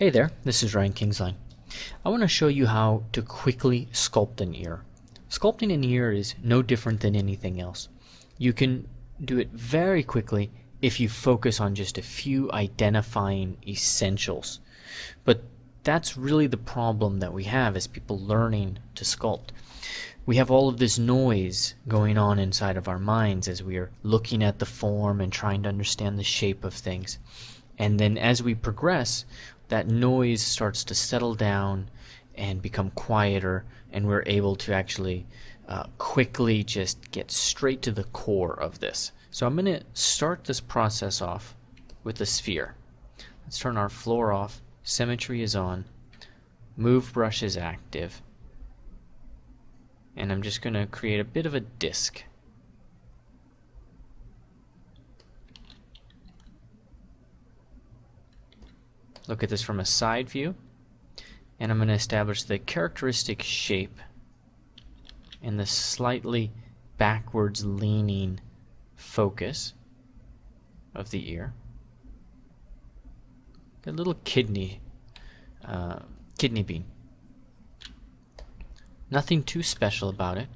Hey there, this is Ryan Kingsline. I want to show you how to quickly sculpt an ear. Sculpting an ear is no different than anything else. You can do it very quickly if you focus on just a few identifying essentials. But that's really the problem that we have as people learning to sculpt. We have all of this noise going on inside of our minds as we are looking at the form and trying to understand the shape of things. And then as we progress, that noise starts to settle down and become quieter, and we're able to actually quickly just get straight to the core of this. So I'm going to start this process off with a sphere. Let's turn our floor off. Symmetry is on. Move brush is active. And I'm just going to create a bit of a disc. Look at this from a side view, and I'm going to establish the characteristic shape and the slightly backwards leaning focus of the ear. A little kidney bean. Nothing too special about it.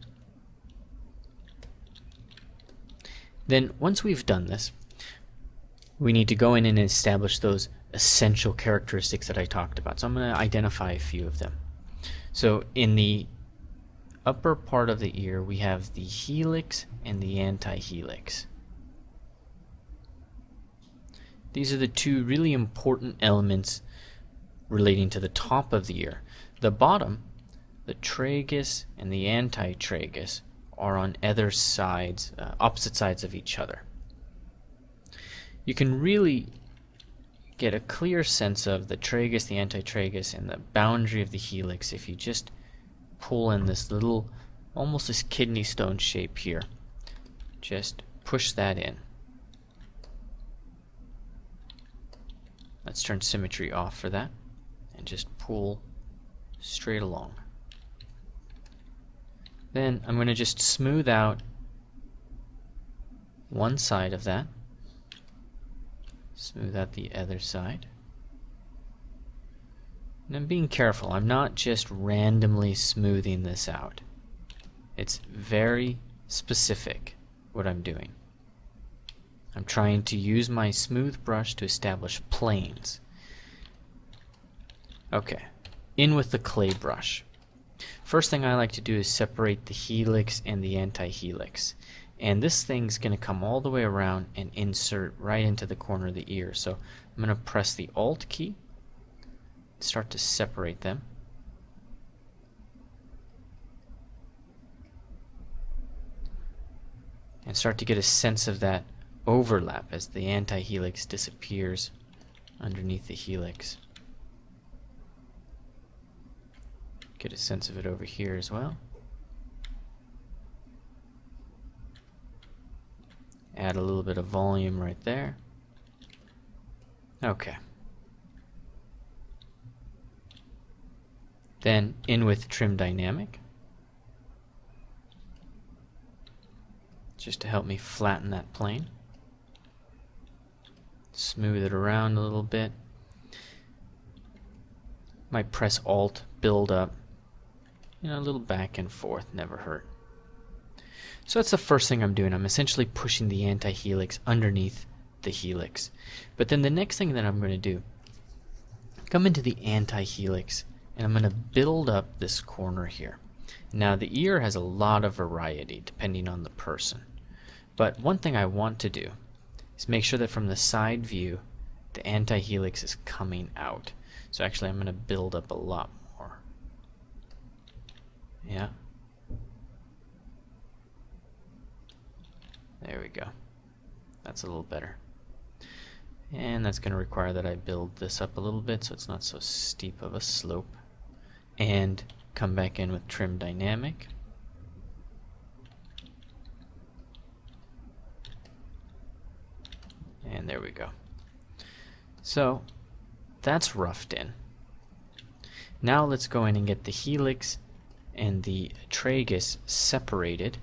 Then once we've done this, we need to go in and establish those essential characteristics that I talked about. So I'm going to identify a few of them. So in the upper part of the ear, we have the helix and the antihelix. These are the two really important elements relating to the top of the ear. The bottom, the tragus and the antitragus, are on either sides, opposite sides of each other. You can really get a clear sense of the tragus, the antitragus, and the boundary of the helix if you just pull in this little, almost this kidney stone shape here. Just push that in. Let's turn symmetry off for that and just pull straight along. Then I'm going to just smooth out one side of that. Smooth out the other side. And I'm being careful. I'm not just randomly smoothing this out. It's very specific what I'm doing. I'm trying to use my smooth brush to establish planes. Okay, in with the clay brush. First thing I like to do is separate the helix and the antihelix. And this thing's going to come all the way around and insert right into the corner of the ear. So I'm going to press the Alt key, start to separate them. And start to get a sense of that overlap as the antihelix disappears underneath the helix. Get a sense of it over here as well. Add a little bit of volume right there. Okay. Then in with trim dynamic, just to help me flatten that plane. Smooth it around a little bit. Might press Alt, build up. You know, a little back and forth, never hurt. So that's the first thing I'm doing. I'm essentially pushing the antihelix underneath the helix. But then the next thing that I'm going to do, come into the antihelix, and I'm going to build up this corner here. Now the ear has a lot of variety depending on the person. But one thing I want to do is make sure that from the side view, the antihelix is coming out. So actually I'm going to build up a lot more. Yeah. There we go. That's a little better. And that's going to require that I build this up a little bit so it's not so steep of a slope. And come back in with trim dynamic. And there we go. So that's roughed in. Now let's go in and get the helix and the tragus separated.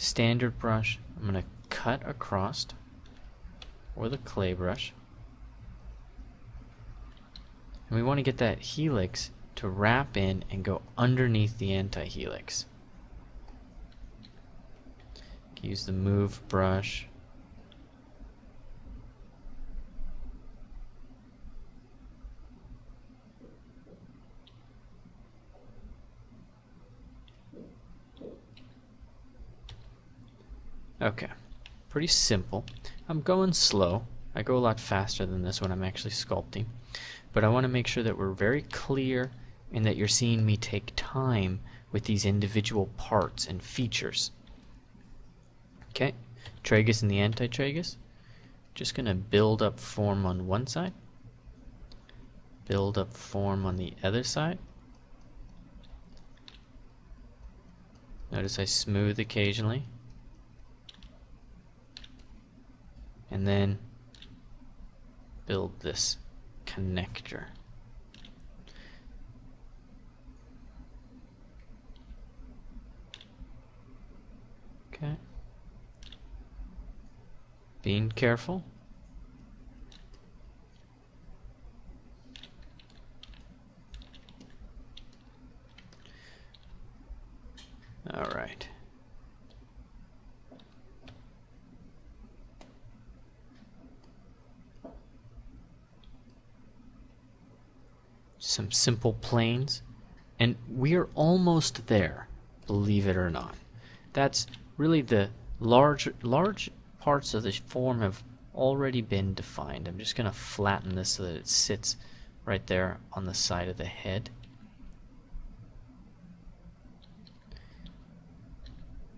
Standard brush, I'm going to cut across with a clay brush. And we want to get that helix to wrap in and go underneath the anti-helix. Use the move brush. Okay, pretty simple. I'm going slow. I go a lot faster than this when I'm actually sculpting. But I want to make sure that we're very clear and that you're seeing me take time with these individual parts and features. Okay, tragus and the anti-tragus. Just going to build up form on one side. Build up form on the other side. Notice I smooth occasionally. And then build this connector. Okay. Being careful. All right. Some simple planes, and we're almost there, believe it or not. That's really the large parts of the form have already been defined. I'm just going to flatten this so that it sits right there on the side of the head.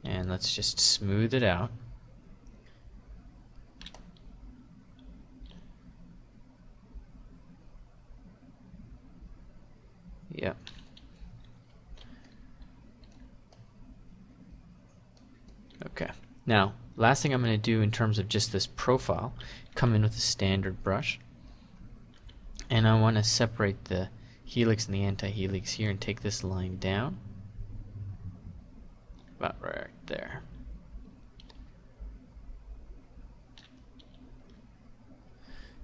And let's just smooth it out. Yep. Okay. Now, last thing I'm going to do in terms of just this profile, come in with a standard brush. And I want to separate the helix and the anti-helix here and take this line down. About right there.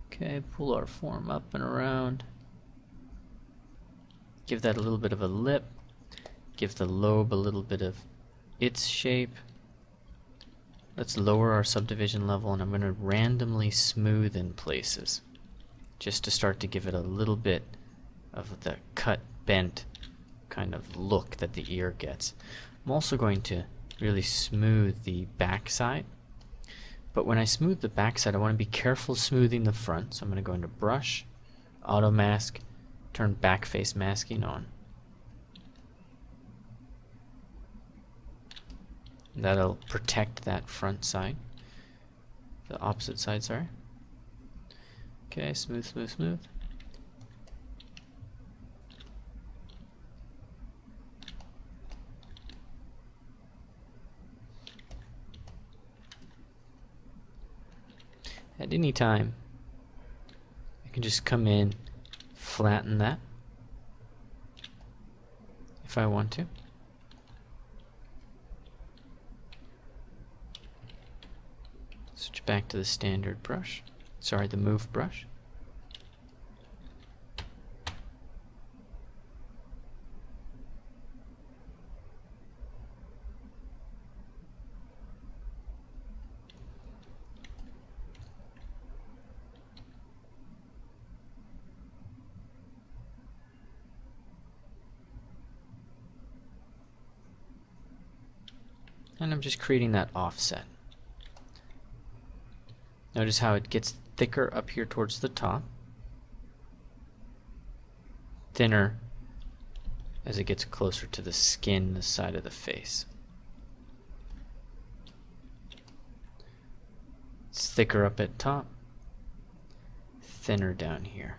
Okay, pull our form up and around. Give that a little bit of a lip. Give the lobe a little bit of its shape. Let's lower our subdivision level, and I'm going to randomly smooth in places just to start to give it a little bit of the cut, bent kind of look that the ear gets. I'm also going to really smooth the backside, but when I smooth the backside I want to be careful smoothing the front, so I'm going to go into brush, auto mask, turn back face masking on. That'll protect that front side, the opposite side, sorry. Okay, smooth, smooth, smooth. At any time, I can just come in, flatten that if I want to. Switch back to the standard brush, sorry, the move brush. And I'm just creating that offset. Notice how it gets thicker up here towards the top, thinner as it gets closer to the skin, the side of the face. It's thicker up at top, thinner down here.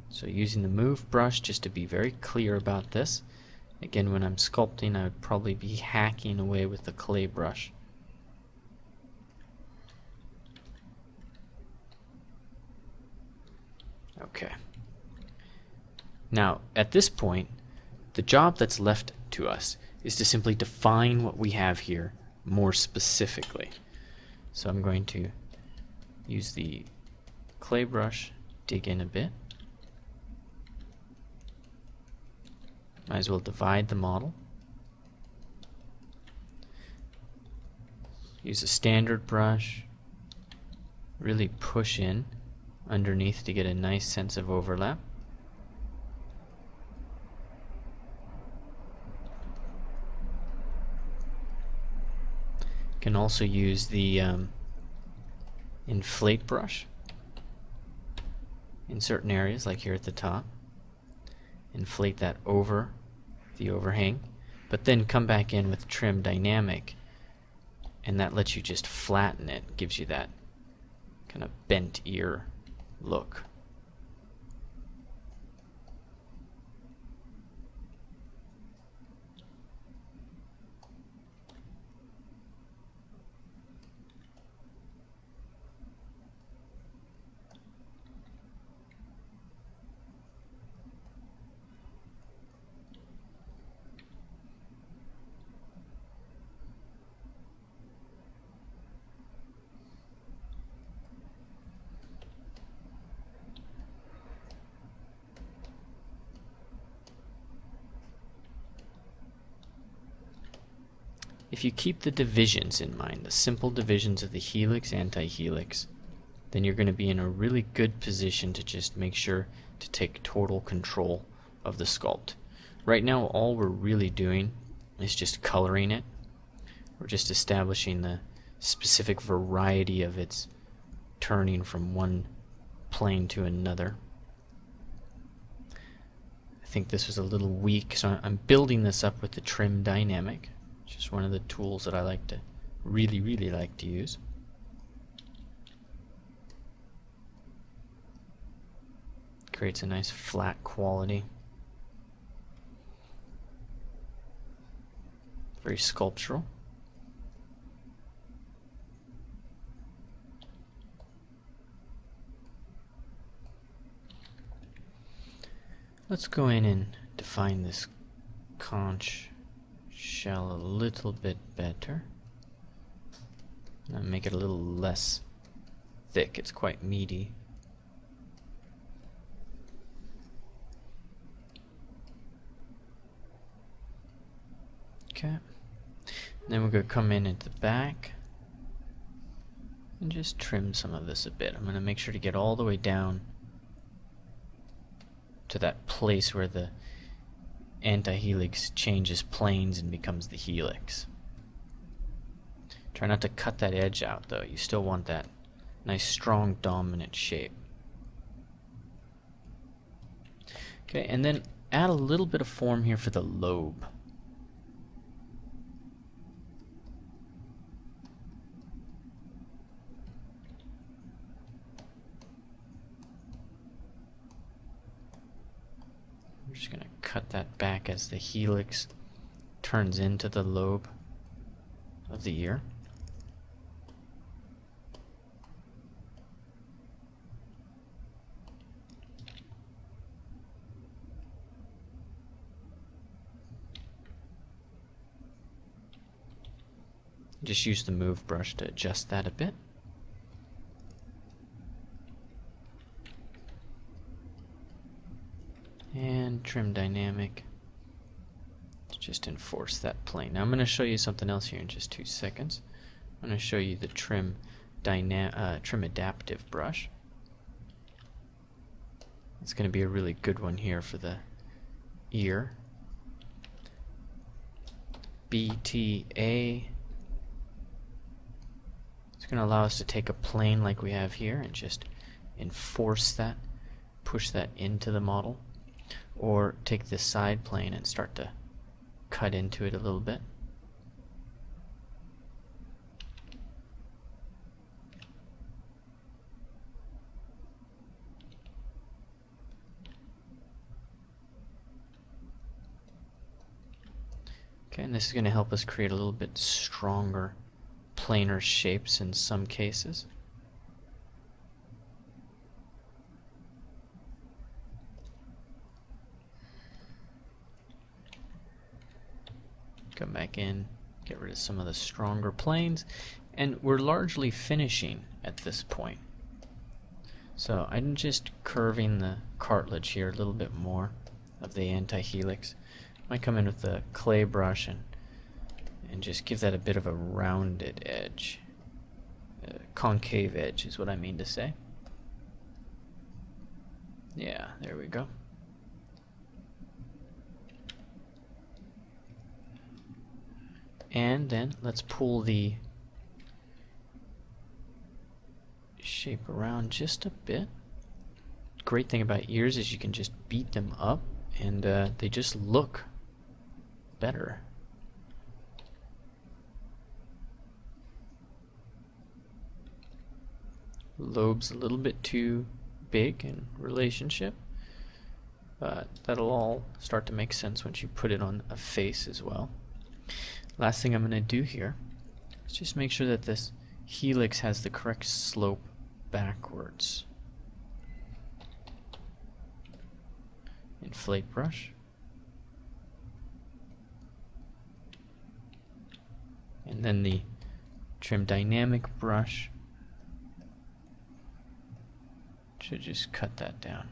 So using the move brush just to be very clear about this. Again, when I'm sculpting, I would probably be hacking away with the clay brush. Okay. Now, at this point, the job that's left to us is to simply define what we have here more specifically. So I'm going to use the clay brush, dig in a bit. Might as well divide the model. Use a standard brush. Really push in underneath to get a nice sense of overlap. Can also use the inflate brush in certain areas, like here at the top. Inflate that over the overhang, but then come back in with trim dynamic, and that lets you just flatten it, gives you that kind of bent ear look. If you keep the divisions in mind, the simple divisions of the helix, anti-helix, then you're going to be in a really good position to just make sure to take total control of the sculpt. Right now, all we're really doing is just coloring it. We're just establishing the specific variety of its turning from one plane to another. I think this was a little weak, so I'm building this up with the trim dynamic. Just one of the tools that I like to really like to use. Creates a nice flat quality. Very sculptural. Let's go in and define this conch shell a little bit better. And make it a little less thick. It's quite meaty. Okay. Then we're going to come in at the back and just trim some of this a bit. I'm going to make sure to get all the way down to that place where the anti-helix changes planes and becomes the helix. Try not to cut that edge out though. You still want that nice strong dominant shape. Okay, and then add a little bit of form here for the lobe. I'm just going to cut that back as the helix turns into the lobe of the ear. Just use the move brush to adjust that a bit. And trim dynamic to just enforce that plane. Now I'm going to show you something else here in just 2 seconds. I'm going to show you the trim adaptive brush. It's going to be a really good one here for the ear. BTA. It's going to allow us to take a plane like we have here and just enforce that, push that into the model. Or take this side plane and start to cut into it a little bit. Okay, and this is going to help us create a little bit stronger planar shapes in some cases. Come back in, get rid of some of the stronger planes, and we're largely finishing at this point. So I'm just curving the cartilage here a little bit more of the anti-helix. Might come in with a clay brush and just give that a bit of a rounded edge. Concave edge is what I mean to say. Yeah, there we go. And then let's pull the shape around just a bit. Great thing about ears is you can just beat them up and they just look better. Lobe's a little bit too big in relationship, but that'll all start to make sense once you put it on a face as well. Last thing I'm going to do here is just make sure that this helix has the correct slope backwards. Inflate brush. And then the trim dynamic brush should just cut that down.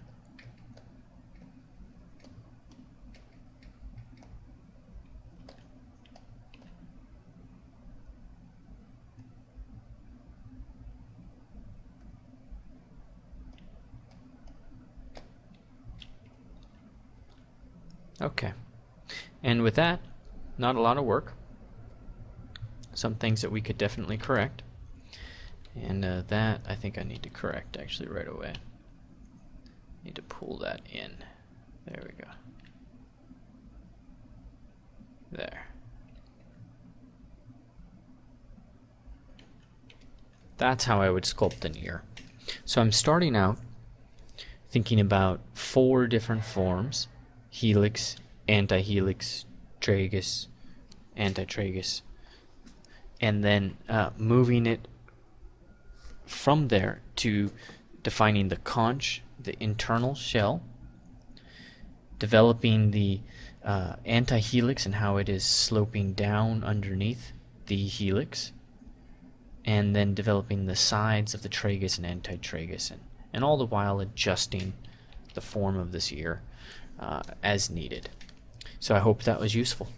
Okay, and with that, not a lot of work. Some things that we could definitely correct, and that I think I need to correct actually right away. Need to pull that in. There we go. There. That's how I would sculpt an ear. So I'm starting out thinking about 4 different forms: helix, antihelix, tragus, antitragus, and then moving it from there to defining the conch, the internal shell, developing the antihelix and how it is sloping down underneath the helix, and then developing the sides of the tragus and antitragus, and all the while adjusting the form of this ear as needed. So I hope that was useful.